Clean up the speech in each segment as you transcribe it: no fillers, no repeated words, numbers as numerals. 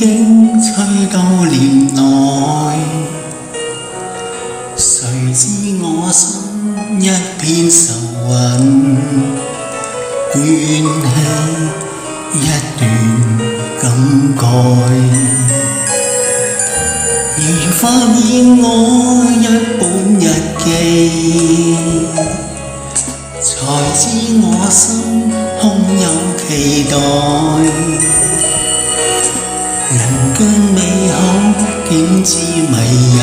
經吹到簾內，誰知我心一片愁雲，捲起一段感慨。如發現我一本日記，才知我心空有期待。人間美好竟知迷人，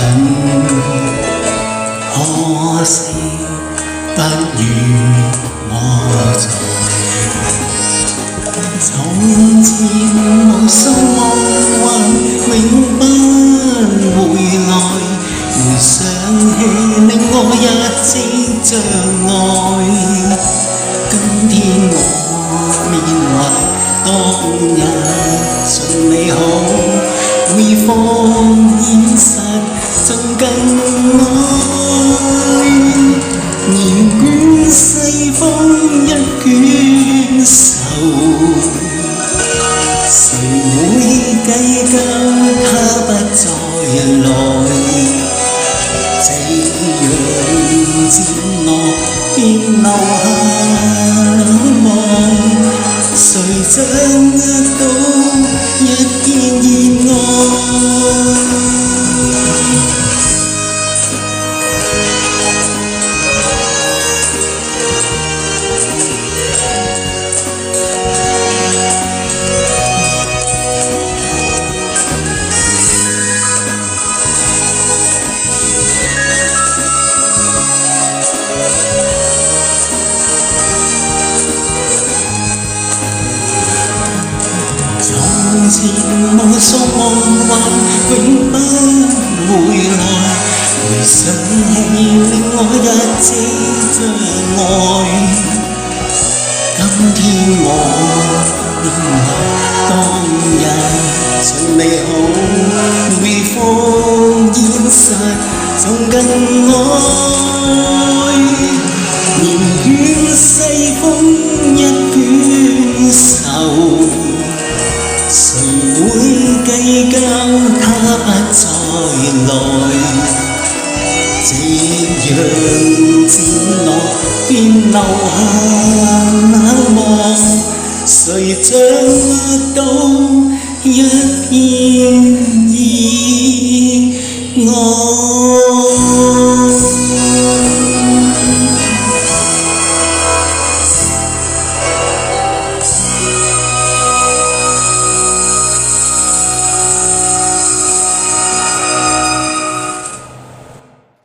可惜不如我在。從前無數夢幻永不回來，回想起令我一直像愛。今天我緬懷當日盡美好，每況現實仲更愛。年卷世風一卷愁，誰會計較他不再來？這樣漸落便留下冷漠，誰掌握到一片熱愛？從前無數夢幻永不回來，回想起令我一直像愛。今天我緬懷當日盡美好，每況現實仲更愛。年卷世風一卷愁，誰會計較他不再來？這樣漸落便留下冷漠，誰掌握到一片熱愛？